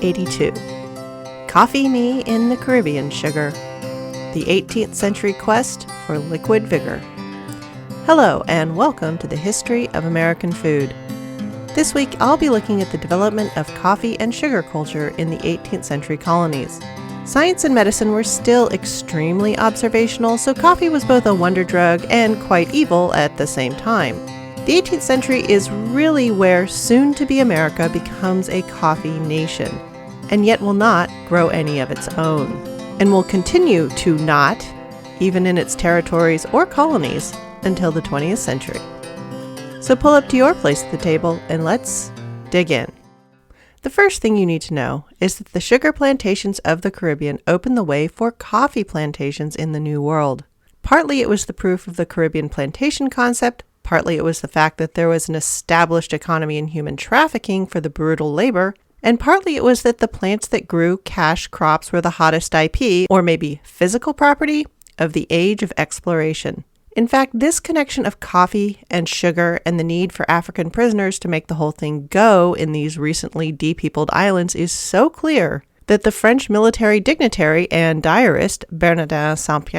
82. Coffee Me in the Caribbean Sugar. The 18th Century Quest for Liquid Vigor. Hello and welcome to the History of American Food. This week I'll be looking at the development of coffee and sugar culture in the 18th century colonies. Science and medicine were still extremely observational, so coffee was both a wonder drug and quite evil at the same time. The 18th century is really where soon-to-be America becomes a coffee nation, and yet will not grow any of its own, and will continue to not, even in its territories or colonies, until the 20th century. So pull up to your place at the table and let's dig in. The first thing you need to know is that the sugar plantations of the Caribbean opened the way for coffee plantations in the New World. Partly it was the proof of the Caribbean plantation concept, partly it was the fact that there was an established economy in human trafficking for the brutal labor, and partly it was that the plants that grew cash crops were the hottest IP, or maybe physical property, of the age of exploration. In fact, this connection of coffee and sugar and the need for African prisoners to make the whole thing go in these recently depeopled islands is so clear that the French military dignitary and diarist Bernardin St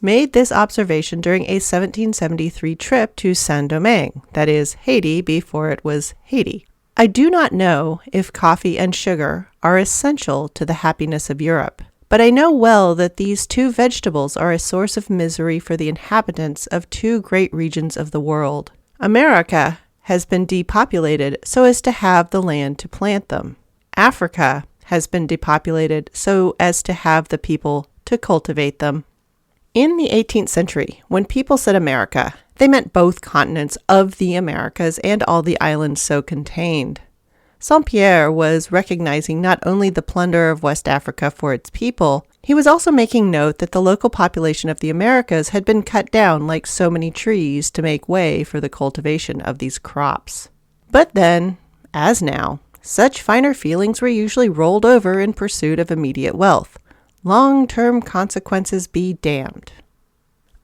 made this observation during a 1773 trip to Saint-Domingue, that is, Haiti before it was Haiti. I do not know if coffee and sugar are essential to the happiness of Europe, but I know well that these two vegetables are a source of misery for the inhabitants of two great regions of the world. America has been depopulated so as to have the land to plant them. Africa has been depopulated so as to have the people to cultivate them. In the 18th century, when people said America, they meant both continents of the Americas and all the islands so contained. Saint-Pierre was recognizing not only the plunder of West Africa for its people, he was also making note that the local population of the Americas had been cut down like so many trees to make way for the cultivation of these crops. But then, as now, such finer feelings were usually rolled over in pursuit of immediate wealth. Long-term consequences be damned.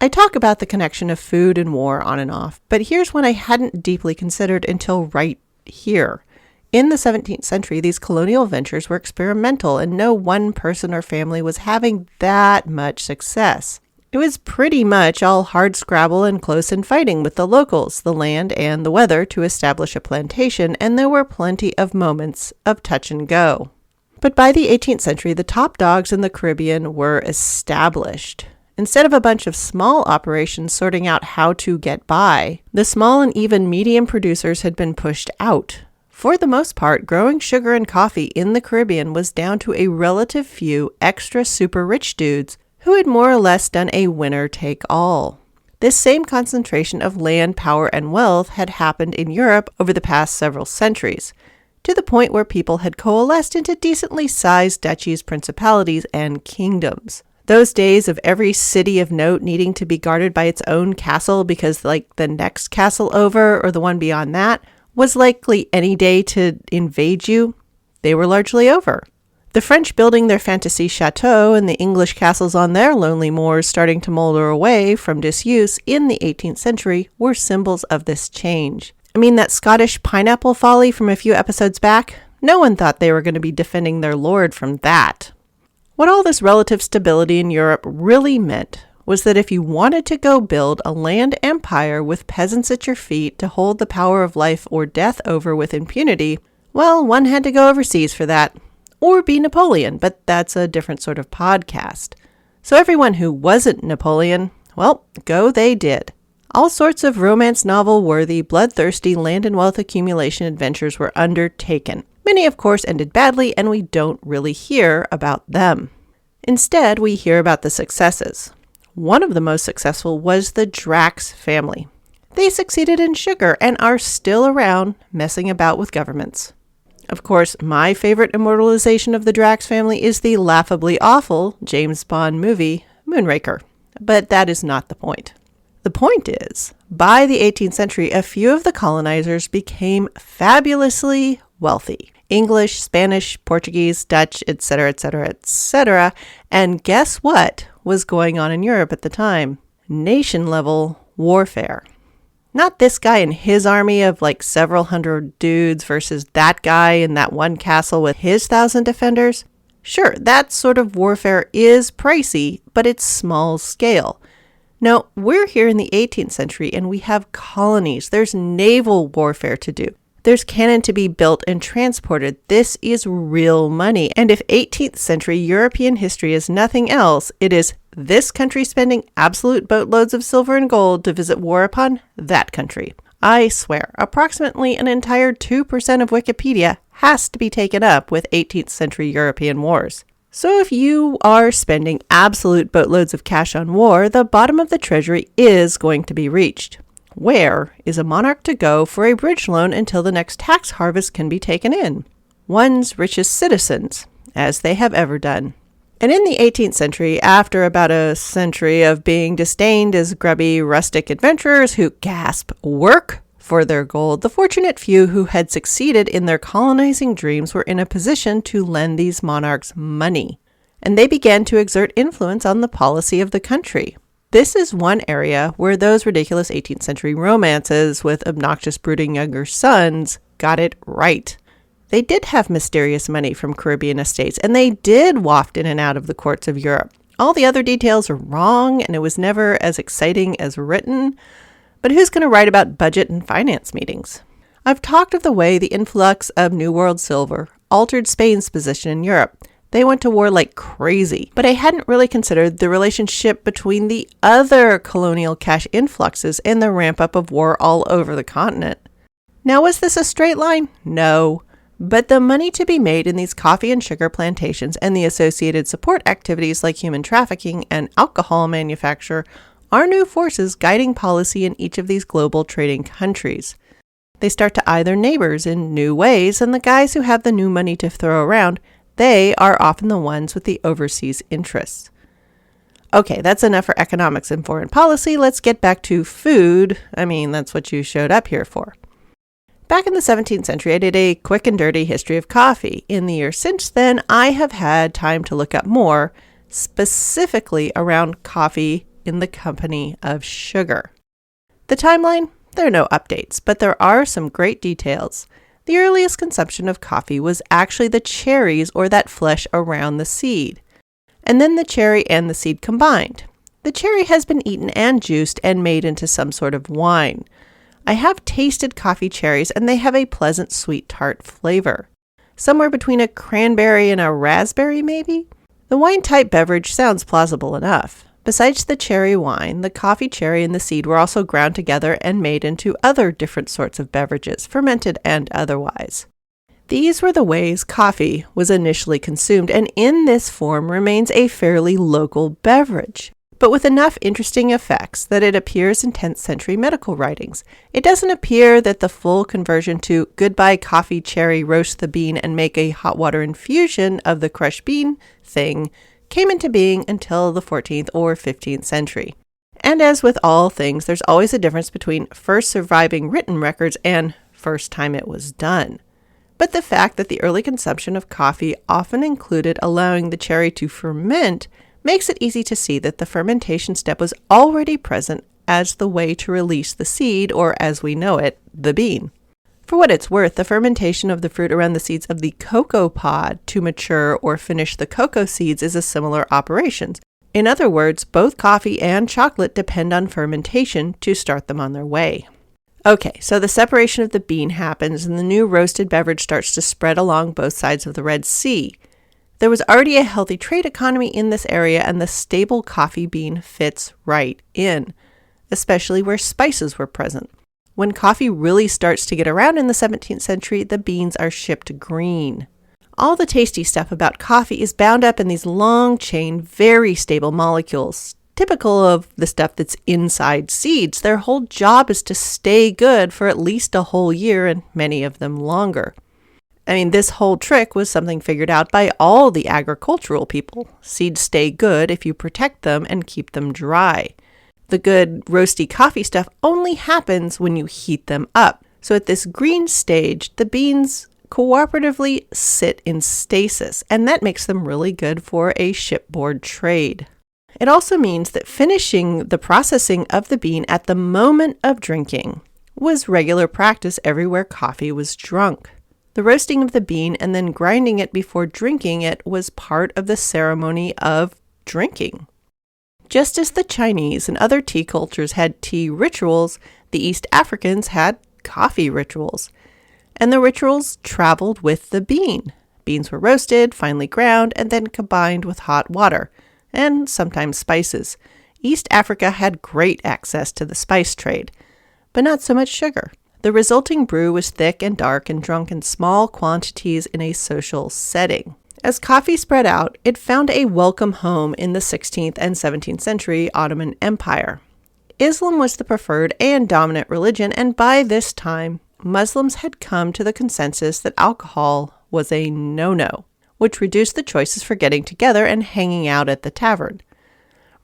I talk about the connection of food and war on and off, but here's one I hadn't deeply considered until right here. In the 17th century, these colonial ventures were experimental, and no one person or family was having that much success. It was pretty much all hard scrabble and close-in fighting with the locals, the land, and the weather to establish a plantation, and there were plenty of moments of touch and go. But by the 18th century, the top dogs in the Caribbean were established. Instead of a bunch of small operations sorting out how to get by, the small and even medium producers had been pushed out. For the most part, growing sugar and coffee in the Caribbean was down to a relative few extra super rich dudes who had more or less done a winner-take-all. This same concentration of land, power, and wealth had happened in Europe over the past several centuries, to the point where people had coalesced into decently sized duchies, principalities, and kingdoms. Those days of every city of note needing to be guarded by its own castle because, like, the next castle over or the one beyond that was likely any day to invade you, they were largely over. The French building their fantasy chateaux and the English castles on their lonely moors starting to molder away from disuse in the 18th century were symbols of this change. I mean, that Scottish pineapple folly from a few episodes back, no one thought they were going to be defending their lord from that. What all this relative stability in Europe really meant was that if you wanted to go build a land empire with peasants at your feet to hold the power of life or death over with impunity, well, one had to go overseas for that. Or be Napoleon, but that's a different sort of podcast. So everyone who wasn't Napoleon, well, go they did. All sorts of romance novel-worthy, bloodthirsty land and wealth accumulation adventures were undertaken. Many, of course, ended badly, and we don't really hear about them. Instead, we hear about the successes. One of the most successful was the Drax family. They succeeded in sugar and are still around messing about with governments. Of course, my favorite immortalization of the Drax family is the laughably awful James Bond movie, Moonraker. But that is not the point. The point is, by the 18th century, a few of the colonizers became fabulously wealthy. English, Spanish, Portuguese, Dutch, etc., etc., etc. And guess what was going on in Europe at the time? Nation-level warfare. Not this guy and his army of like several hundred dudes versus that guy in that one castle with his 1,000 defenders. Sure, that sort of warfare is pricey, but it's small scale. No, we're here in the 18th century and we have colonies. There's naval warfare to do. There's cannon to be built and transported. This is real money. And if 18th century European history is nothing else, it is this country spending absolute boatloads of silver and gold to visit war upon that country. I swear, approximately an entire 2% of Wikipedia has to be taken up with 18th century European wars. So if you are spending absolute boatloads of cash on war, the bottom of the treasury is going to be reached. Where is a monarch to go for a bridge loan until the next tax harvest can be taken in? One's richest citizens, as they have ever done. And in the 18th century, after about a century of being disdained as grubby, rustic adventurers who gasp, work for their gold, the fortunate few who had succeeded in their colonizing dreams were in a position to lend these monarchs money. And they began to exert influence on the policy of the country. This is one area where those ridiculous 18th century romances with obnoxious brooding younger sons got it right. They did have mysterious money from Caribbean estates, and they did waft in and out of the courts of Europe. All the other details are wrong, and it was never as exciting as written. But who's going to write about budget and finance meetings? I've talked of the way the influx of New World silver altered Spain's position in Europe. They went to war like crazy, but I hadn't really considered the relationship between the other colonial cash influxes and the ramp up of war all over the continent. Now, was this a straight line? No. But the money to be made in these coffee and sugar plantations and the associated support activities like human trafficking and alcohol manufacture are new forces guiding policy in each of these global trading countries. They start to eye their neighbors in new ways, and the guys who have the new money to throw around, they are often the ones with the overseas interests. Okay, that's enough for economics and foreign policy. Let's get back to food. I mean, that's what you showed up here for. Back in the 17th century, I did a quick and dirty history of coffee. In the years since then, I have had time to look up more, specifically around coffee in the company of sugar. The timeline? There are no updates, but there are some great details. The earliest consumption of coffee was actually the cherries or that flesh around the seed, and then the cherry and the seed combined. The cherry has been eaten and juiced and made into some sort of wine. I have tasted coffee cherries, and they have a pleasant sweet tart flavor. Somewhere between a cranberry and a raspberry, maybe? The wine-type beverage sounds plausible enough. Besides the cherry wine, the coffee cherry and the seed were also ground together and made into other different sorts of beverages, fermented and otherwise. These were the ways coffee was initially consumed, and in this form remains a fairly local beverage, but with enough interesting effects that it appears in 10th century medical writings. It doesn't appear that the full conversion to goodbye coffee cherry, roast the bean, and make a hot water infusion of the crushed bean thing came into being until the 14th or 15th century. And as with all things, there's always a difference between first surviving written records and first time it was done. But the fact that the early consumption of coffee often included allowing the cherry to ferment makes it easy to see that the fermentation step was already present as the way to release the seed, or as we know it, the bean. For what it's worth, the fermentation of the fruit around the seeds of the cocoa pod to mature or finish the cocoa seeds is a similar operation. In other words, both coffee and chocolate depend on fermentation to start them on their way. Okay, so the separation of the bean happens and the new roasted beverage starts to spread along both sides of the Red Sea. There was already a healthy trade economy in this area, and the stable coffee bean fits right in, especially where spices were present. When coffee really starts to get around in the 17th century, the beans are shipped green. All the tasty stuff about coffee is bound up in these long-chain, very stable molecules. Typical of the stuff that's inside seeds, their whole job is to stay good for at least a whole year, and many of them longer. I mean, this whole trick was something figured out by all the agricultural people. Seeds stay good if you protect them and keep them dry. The good roasty coffee stuff only happens when you heat them up. So at this green stage, the beans cooperatively sit in stasis, and that makes them really good for a shipboard trade. It also means that finishing the processing of the bean at the moment of drinking was regular practice everywhere coffee was drunk. The roasting of the bean and then grinding it before drinking it was part of the ceremony of drinking. Just as the Chinese and other tea cultures had tea rituals, the East Africans had coffee rituals. And the rituals traveled with the bean. Beans were roasted, finely ground, and then combined with hot water, and sometimes spices. East Africa had great access to the spice trade, but not so much sugar. The resulting brew was thick and dark and drunk in small quantities in a social setting. As coffee spread out, it found a welcome home in the 16th and 17th century Ottoman Empire. Islam was the preferred and dominant religion, and by this time, Muslims had come to the consensus that alcohol was a no-no, which reduced the choices for getting together and hanging out at the tavern.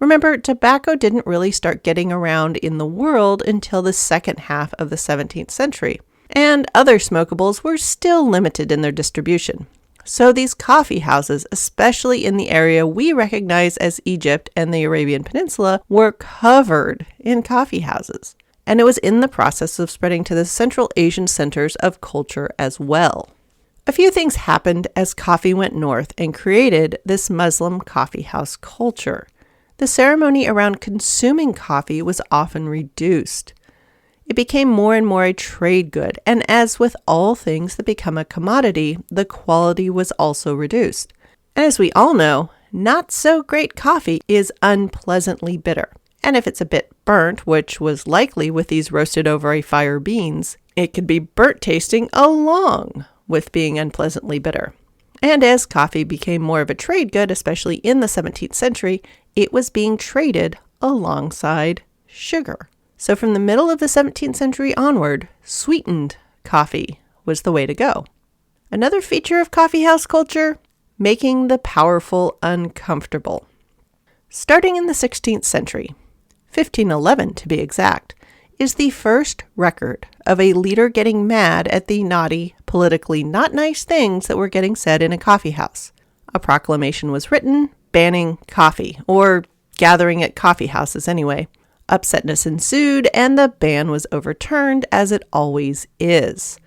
Remember, tobacco didn't really start getting around in the world until the second half of the 17th century, and other smokables were still limited in their distribution. So these coffee houses, especially in the area we recognize as Egypt and the Arabian Peninsula, were covered in coffee houses. And it was in the process of spreading to the Central Asian centers of culture as well. A few things happened as coffee went north and created this Muslim coffee house culture. The ceremony around consuming coffee was often reduced. It became more and more a trade good, and as with all things that become a commodity, the quality was also reduced. And as we all know, not so great coffee is unpleasantly bitter. And if it's a bit burnt, which was likely with these roasted over a fire beans, it could be burnt tasting along with being unpleasantly bitter. And as coffee became more of a trade good, especially in the 17th century, it was being traded alongside sugar. So from the middle of the 17th century onward, sweetened coffee was the way to go. Another feature of coffeehouse culture, making the powerful uncomfortable. Starting in the 16th century, 1511 to be exact, is the first record of a leader getting mad at the naughty, politically not nice things that were getting said in a coffeehouse. A proclamation was written banning coffee, or gathering at coffee houses anyway. Upsetness ensued, and the ban was overturned, as it always is.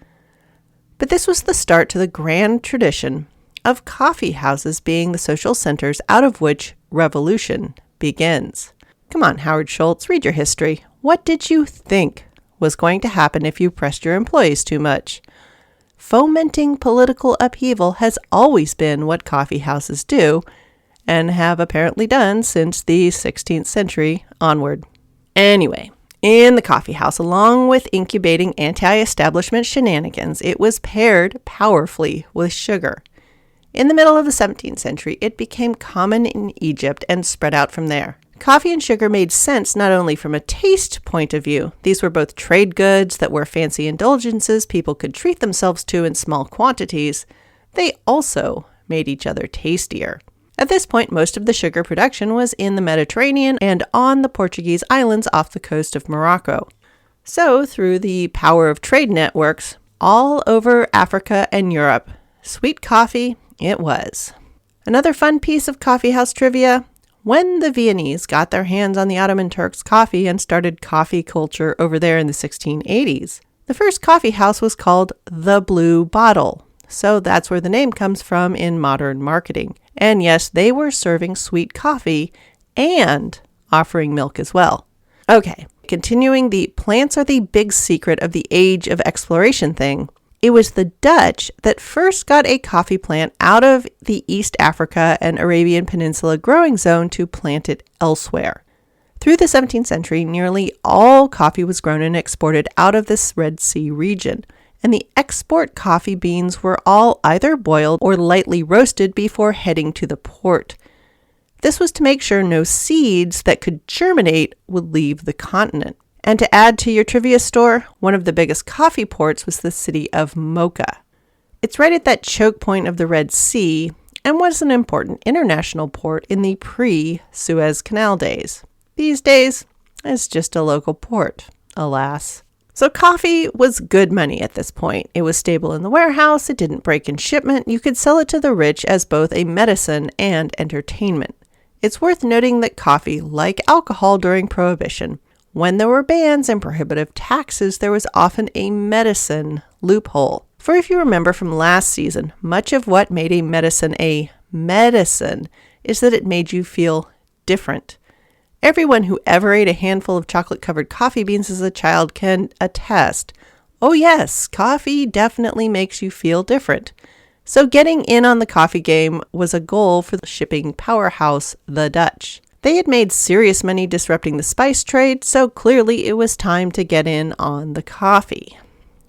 But this was the start to the grand tradition of coffee houses being the social centers out of which revolution begins. Come on, Howard Schultz, read your history. What did you think was going to happen if you pressed your employees too much? Fomenting political upheaval has always been what coffee houses do, and have apparently done since the 16th century onward. Anyway, in the coffee house, along with incubating anti-establishment shenanigans, it was paired powerfully with sugar. In the middle of the 17th century, it became common in Egypt and spread out from there. Coffee and sugar made sense not only from a taste point of view. These were both trade goods that were fancy indulgences people could treat themselves to in small quantities. They also made each other tastier. At this point, most of the sugar production was in the Mediterranean and on the Portuguese islands off the coast of Morocco. So, through the power of trade networks all over Africa and Europe, sweet coffee it was. Another fun piece of coffeehouse trivia: when the Viennese got their hands on the Ottoman Turks' coffee and started coffee culture over there in the 1680s, the first coffee house was called the Blue Bottle. So that's where the name comes from in modern marketing. And yes, they were serving sweet coffee and offering milk as well. Okay, continuing the plants are the big secret of the age of exploration thing. It was the Dutch that first got a coffee plant out of the East Africa and Arabian Peninsula growing zone to plant it elsewhere. Through the 17th century, nearly all coffee was grown and exported out of this Red Sea region. And the export coffee beans were all either boiled or lightly roasted before heading to the port. This was to make sure no seeds that could germinate would leave the continent. And to add to your trivia store, one of the biggest coffee ports was the city of Mocha. It's right at that choke point of the Red Sea and was an important international port in the pre-Suez Canal days. These days, it's just a local port, alas. So coffee was good money at this point. It was stable in the warehouse, it didn't break in shipment, you could sell it to the rich as both a medicine and entertainment. It's worth noting that coffee, like alcohol during Prohibition, When there were bans and prohibitive taxes, there was often a medicine loophole. For if you remember from last season, much of what made a medicine is that it made you feel different. Everyone who ever ate a handful of chocolate-covered coffee beans as a child can attest. Oh yes, coffee definitely makes you feel different. So getting in on the coffee game was a goal for the shipping powerhouse, the Dutch. They had made serious money disrupting the spice trade, so clearly it was time to get in on the coffee.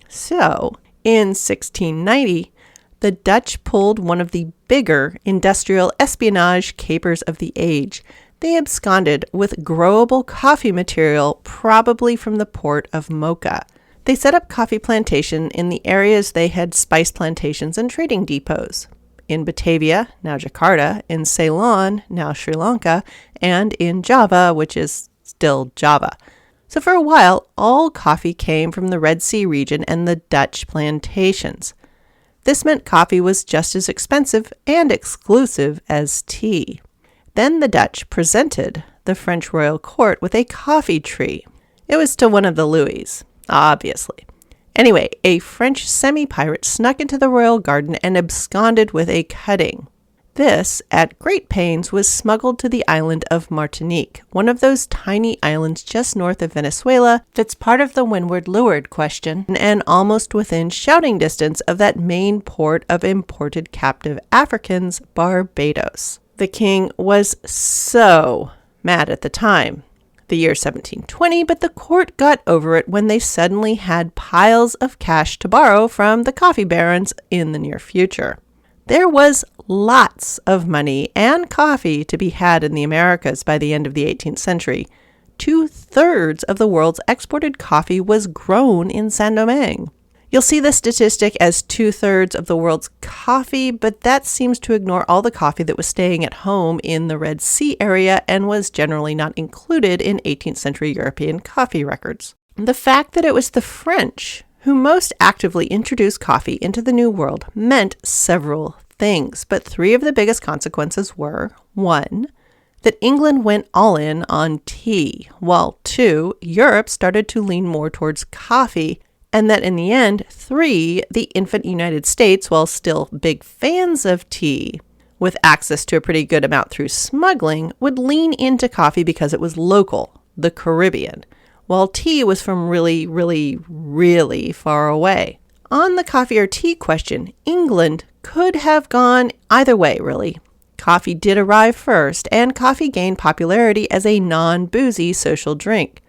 So, in 1690, the Dutch pulled one of the bigger industrial espionage capers of the age. They absconded with growable coffee material, probably from the port of Mocha. They set up coffee plantation in the areas they had spice plantations and trading depots. In Batavia, now Jakarta, in Ceylon, now Sri Lanka, and in Java, which is still Java. So for a while, all coffee came from the Red Sea region and the Dutch plantations. This meant coffee was just as expensive and exclusive as tea. Then the Dutch presented the French royal court with a coffee tree. It was still one of the Louis, obviously. Anyway, a French semi-pirate snuck into the royal garden and absconded with a cutting. This, at great pains, was smuggled to the island of Martinique, one of those tiny islands just north of Venezuela that's part of the windward-leeward question and almost within shouting distance of that main port of imported captive Africans, Barbados. The king was so mad at the time, the year 1720, but the court got over it when they suddenly had piles of cash to borrow from the coffee barons in the near future. There was lots of money and coffee to be had in the Americas by the end of the 18th century. 2/3 of the world's exported coffee was grown in Saint-Domingue. You'll see the statistic as 2/3 of the world's coffee, but that seems to ignore all the coffee that was staying at home in the Red Sea area and was generally not included in 18th century European coffee records. The fact that it was the French who most actively introduced coffee into the New World meant several things, but 3 of the biggest consequences were: 1, that England went all in on tea, while 2, Europe started to lean more towards coffee, and that in the end, 3, the infant United States, while still big fans of tea, with access to a pretty good amount through smuggling, would lean into coffee because it was local, the Caribbean, while tea was from really, really, really far away. On the coffee or tea question, England could have gone either way, really. Coffee did arrive first, and coffee gained popularity as a non-boozy social drink.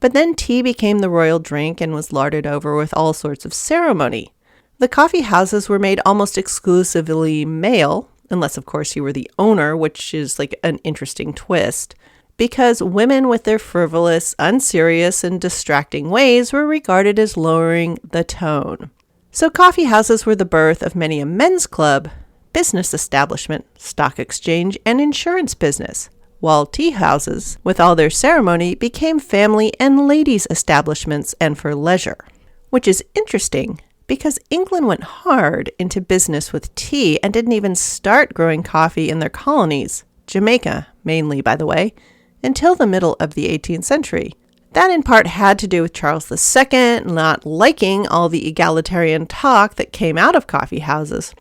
But then tea became the royal drink and was larded over with all sorts of ceremony. The coffee houses were made almost exclusively male, unless of course you were the owner, which is like an interesting twist, because women with their frivolous, unserious, and distracting ways were regarded as lowering the tone. So coffee houses were the birth of many a men's club, business establishment, stock exchange, and insurance business, while tea houses, with all their ceremony, became family and ladies' establishments and for leisure. Which is interesting, because England went hard into business with tea and didn't even start growing coffee in their colonies, Jamaica mainly, by the way, until the middle of the 18th century. That in part had to do with Charles II not liking all the egalitarian talk that came out of coffee houses.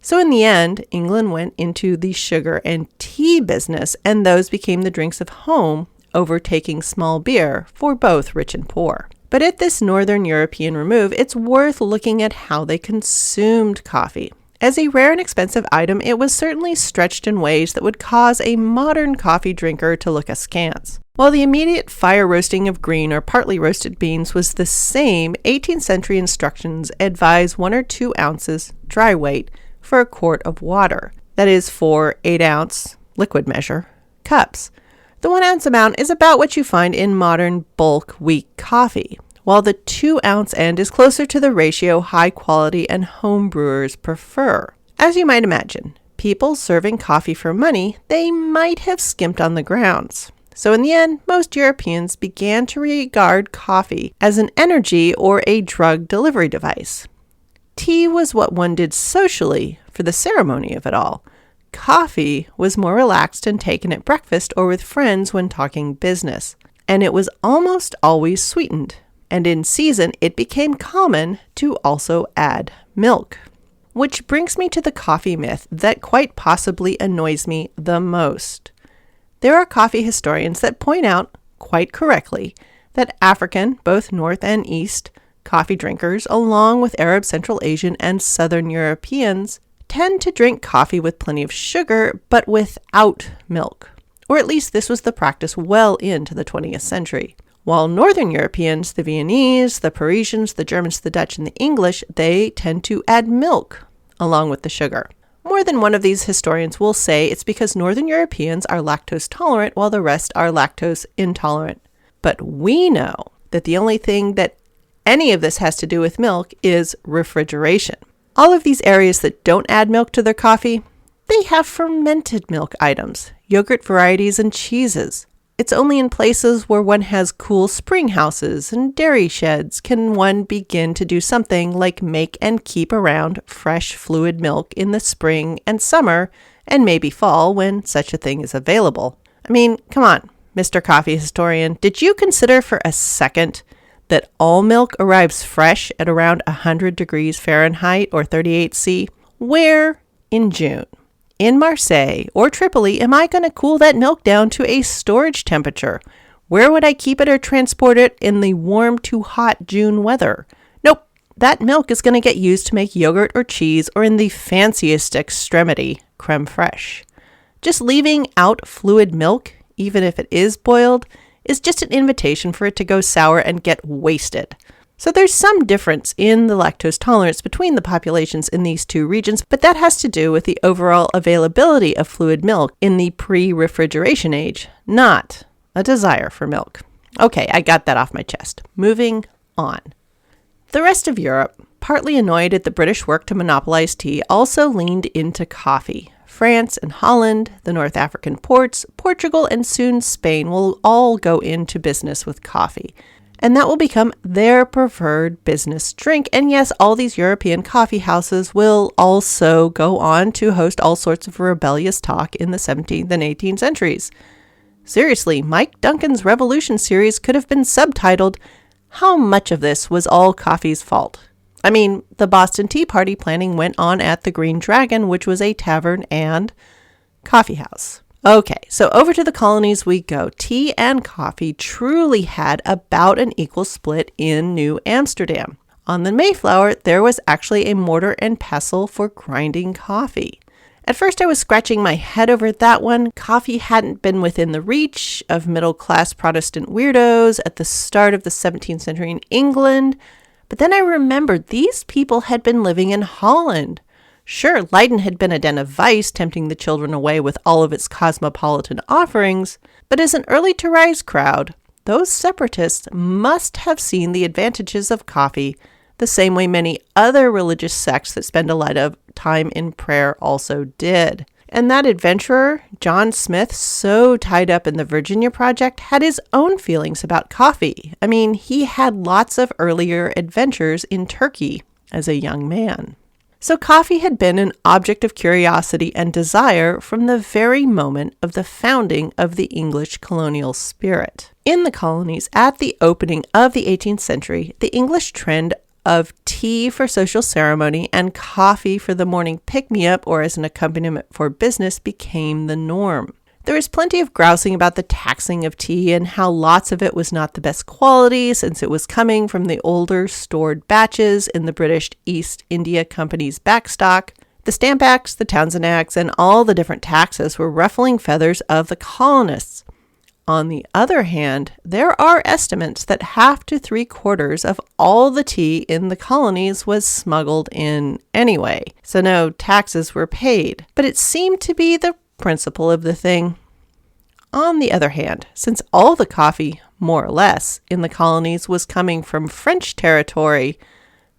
So in the end, England went into the sugar and tea business, and those became the drinks of home, overtaking small beer for both rich and poor. But at this Northern European remove, it's worth looking at how they consumed coffee. As a rare and expensive item, it was certainly stretched in ways that would cause a modern coffee drinker to look askance. While the immediate fire roasting of green or partly roasted beans was the same, 18th century instructions advise 1 or 2 ounces, dry weight, for a quart of water. That is for 8-ounce, liquid measure, cups. The 1 ounce amount is about what you find in modern bulk weak coffee, while the 2-ounce end is closer to the ratio high quality and home brewers prefer. As you might imagine, people serving coffee for money, they might have skimped on the grounds. So in the end, most Europeans began to regard coffee as an energy or a drug delivery device. Tea was what one did socially for the ceremony of it all. Coffee was more relaxed and taken at breakfast or with friends when talking business. and it was almost always sweetened. And in season, it became common to also add milk. Which brings me to the coffee myth that quite possibly annoys me the most. There are coffee historians that point out, quite correctly, that African, both North and East, coffee drinkers, along with Arab, Central Asian, and Southern Europeans, tend to drink coffee with plenty of sugar, but without milk. Or at least this was the practice well into the 20th century. While Northern Europeans, the Viennese, the Parisians, the Germans, the Dutch, and the English, they tend to add milk along with the sugar. More than one of these historians will say it's because Northern Europeans are lactose tolerant while the rest are lactose intolerant. But we know that the only thing that any of this has to do with milk is refrigeration. All of these areas that don't add milk to their coffee, they have fermented milk items, yogurt varieties, and cheeses. It's only in places where one has cool spring houses and dairy sheds can one begin to do something like make and keep around fresh fluid milk in the spring and summer and maybe fall when such a thing is available. I mean, come on, Mr. Coffee Historian, did you consider for a second that all milk arrives fresh at around 100 degrees Fahrenheit or 38 C? Where in June? In Marseille or Tripoli, am I going to cool that milk down to a storage temperature? Where would I keep it or transport it in the warm to hot June weather? Nope, that milk is going to get used to make yogurt or cheese, or in the fanciest extremity, creme fraiche. Just leaving out fluid milk, even if it is boiled, is just an invitation for it to go sour and get wasted. So there's some difference in the lactose tolerance between the populations in these two regions, but that has to do with the overall availability of fluid milk in the pre-refrigeration age, not a desire for milk. Okay, I got that off my chest. Moving on. The rest of Europe, partly annoyed at the British work to monopolize tea, also leaned into coffee. France and Holland, the North African ports, Portugal, and soon Spain will all go into business with coffee. And that will become their preferred business drink. And yes, all these European coffee houses will also go on to host all sorts of rebellious talk in the 17th and 18th centuries. Seriously, Mike Duncan's Revolution series could have been subtitled, "How much of this was all coffee's fault?" I mean, the Boston Tea Party planning went on at the Green Dragon, which was a tavern and coffee house. Okay, so over to the colonies we go. Tea and coffee truly had about an equal split in New Amsterdam. On the Mayflower, there was actually a mortar and pestle for grinding coffee. At first, I was scratching my head over that one. Coffee hadn't been within the reach of middle-class Protestant weirdos at the start of the 17th century in England. But then I remembered these people had been living in Holland. Sure, Leiden had been a den of vice, tempting the children away with all of its cosmopolitan offerings, but as an early-to-rise crowd, those separatists must have seen the advantages of coffee the same way many other religious sects that spend a lot of time in prayer also did. And that adventurer, John Smith, so tied up in the Virginia Project, had his own feelings about coffee. I mean, he had lots of earlier adventures in Turkey as a young man. So coffee had been an object of curiosity and desire from the very moment of the founding of the English colonial spirit. In the colonies, at the opening of the 18th century, the English trend of tea for social ceremony and coffee for the morning pick-me-up or as an accompaniment for business became the norm. There was plenty of grousing about the taxing of tea and how lots of it was not the best quality since it was coming from the older stored batches in the British East India Company's backstock. The Stamp Acts, the Townshend Acts, and all the different taxes were ruffling feathers of the colonists. On the other hand, there are estimates that half to 3/4 of all the tea in the colonies was smuggled in anyway, so no taxes were paid. But it seemed to be the principle of the thing. On the other hand, since all the coffee, more or less, in the colonies was coming from French territory,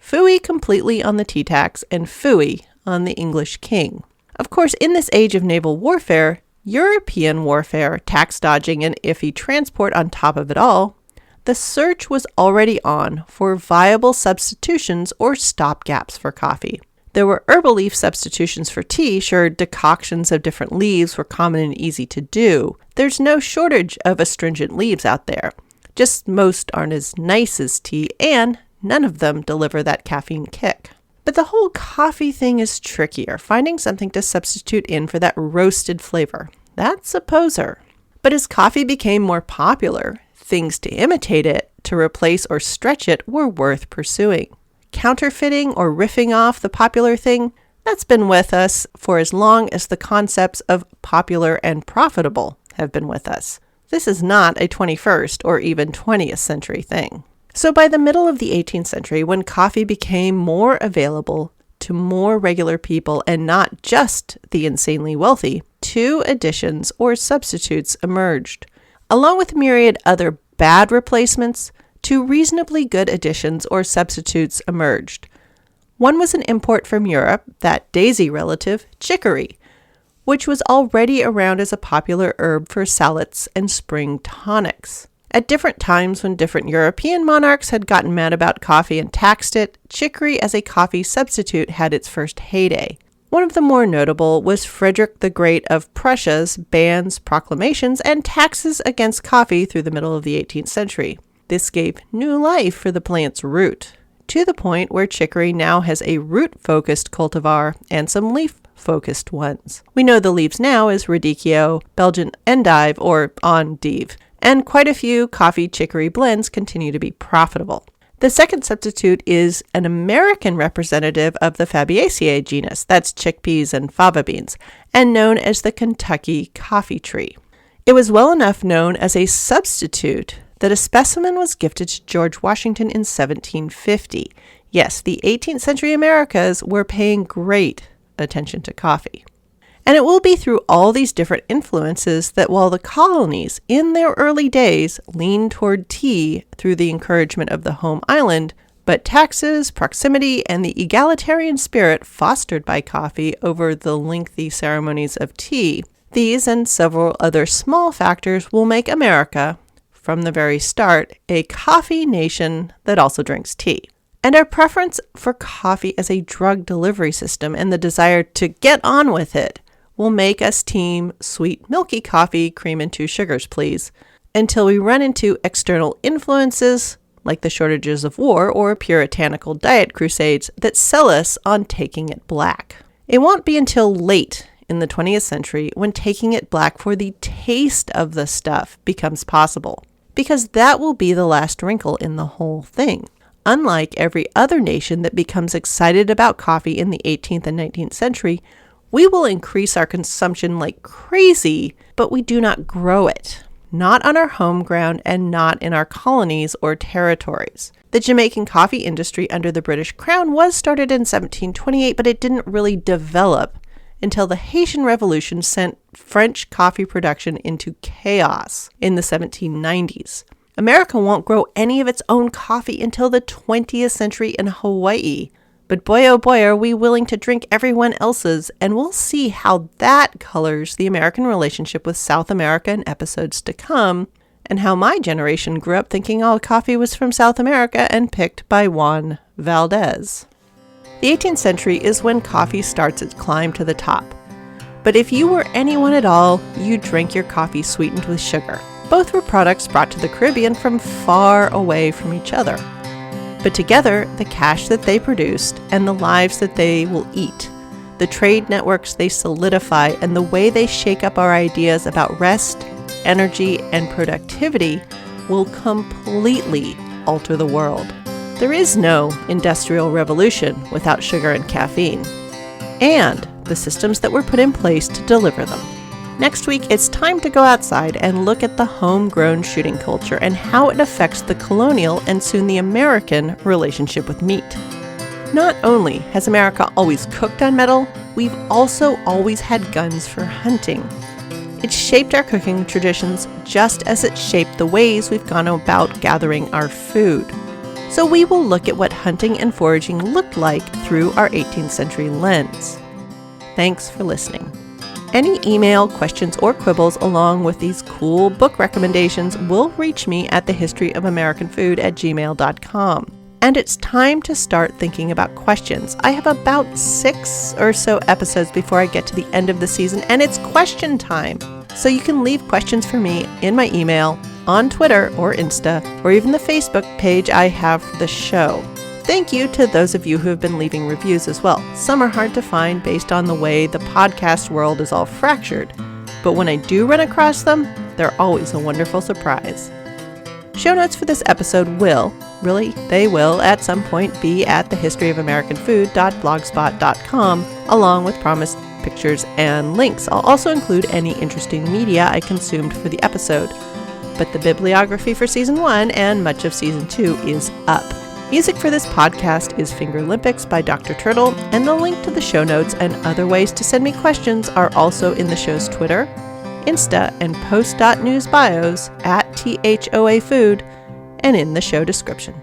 phooey completely on the tea tax and phooey on the English king. Of course, in this age of naval warfare, European warfare, tax dodging, and iffy transport on top of it all, the search was already on for viable substitutions or stopgaps for coffee. There were herbal leaf substitutions for tea. Sure, decoctions of different leaves were common and easy to do. There's no shortage of astringent leaves out there. Just most aren't as nice as tea, and none of them deliver that caffeine kick. But the whole coffee thing is trickier, finding something to substitute in for that roasted flavor. That's a poser. But as coffee became more popular, things to imitate it, to replace or stretch it, were worth pursuing. Counterfeiting or riffing off the popular thing, that's been with us for as long as the concepts of popular and profitable have been with us. This is not a 21st or even 20th century thing. So by the middle of the 18th century, when coffee became more available to more regular people and not just the insanely wealthy, two additions or substitutes emerged. Along with myriad other bad replacements, two reasonably good additions or substitutes emerged. One was an import from Europe, that daisy relative, chicory, which was already around as a popular herb for salads and spring tonics. At different times when different European monarchs had gotten mad about coffee and taxed it, chicory as a coffee substitute had its first heyday. One of the more notable was Frederick the Great of Prussia's bans, proclamations, and taxes against coffee through the middle of the 18th century. This gave new life for the plant's root, to the point where chicory now has a root-focused cultivar and some leaf-focused ones. We know the leaves now as Radicchio, Belgian Endive, or Endive, and quite a few coffee chicory blends continue to be profitable. The second substitute is an American representative of the Fabaceae genus, that's chickpeas and fava beans, and known as the Kentucky coffee tree. It was well enough known as a substitute that a specimen was gifted to George Washington in 1750. Yes, the 18th century Americas were paying great attention to coffee. And it will be through all these different influences that while the colonies in their early days leaned toward tea through the encouragement of the home island, but taxes, proximity, and the egalitarian spirit fostered by coffee over the lengthy ceremonies of tea, these and several other small factors will make America, from the very start, a coffee nation that also drinks tea. And our preference for coffee as a drug delivery system and the desire to get on with it will make us team sweet milky coffee, cream and 2 sugars, please, until we run into external influences like the shortages of war or puritanical diet crusades that sell us on taking it black. It won't be until late in the 20th century when taking it black for the taste of the stuff becomes possible, because that will be the last wrinkle in the whole thing. Unlike every other nation that becomes excited about coffee in the 18th and 19th century, we will increase our consumption like crazy, but we do not grow it. Not on our home ground and not in our colonies or territories. The Jamaican coffee industry under the British Crown was started in 1728, but it didn't really develop until the Haitian Revolution sent French coffee production into chaos in the 1790s. America won't grow any of its own coffee until the 20th century in Hawaii. But boy oh boy are we willing to drink everyone else's, and we'll see how that colors the American relationship with South America in episodes to come, and how my generation grew up thinking all coffee was from South America and picked by Juan Valdez. The 18th century is when coffee starts its climb to the top. But if you were anyone at all, you drank your coffee sweetened with sugar. Both were products brought to the Caribbean from far away from each other. But together, the cash that they produced and the lives that they will eat, the trade networks they solidify, and the way they shake up our ideas about rest, energy, and productivity will completely alter the world. There is no industrial revolution without sugar and caffeine, and the systems that were put in place to deliver them. Next week, it's time to go outside and look at the homegrown shooting culture and how it affects the colonial and soon the American relationship with meat. Not only has America always cooked on metal, we've also always had guns for hunting. It's shaped our cooking traditions just as it shaped the ways we've gone about gathering our food. So we will look at what hunting and foraging looked like through our 18th century lens. Thanks for listening. Any email, questions, or quibbles along with these cool book recommendations will reach me at thehistoryofamericanfood@gmail.com. And it's time to start thinking about questions. I have about 6 or so episodes before I get to the end of the season, and it's question time. So you can leave questions for me in my email, on Twitter or Insta, or even the Facebook page I have for the show. Thank you to those of you who have been leaving reviews as well. Some are hard to find based on the way the podcast world is all fractured, but when I do run across them, they're always a wonderful surprise. Show notes for this episode will at some point be at thehistoryofamericanfood.blogspot.com, along with promised pictures and links. I'll also include any interesting media I consumed for the episode. But the bibliography for Season 1 and much of Season 2 is up. Music for this podcast is Fingerlympics by Dr. Turtle, and the link to the show notes and other ways to send me questions are also in the show's Twitter, Insta, and post.news bios at THOA Food and in the show description.